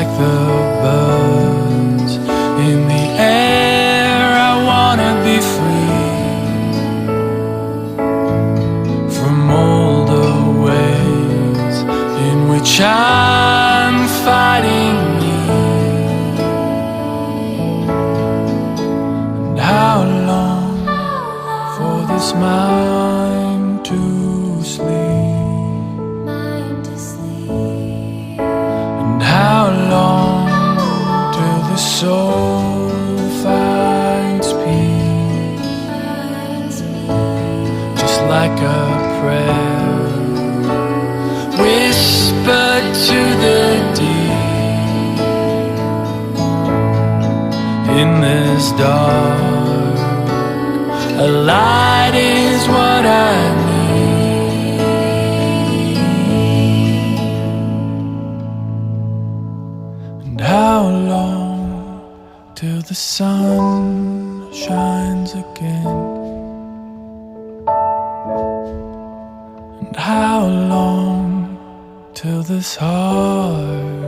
like the birds in the air. I wanna be free from all the ways in which I'm fighting you. And how long for this mind to sleep? And how long till the soul finds peace? Just like a prayer whispered to the deep. In this dark, a light is what I need. And how long till the sun shines again? And how long till this heart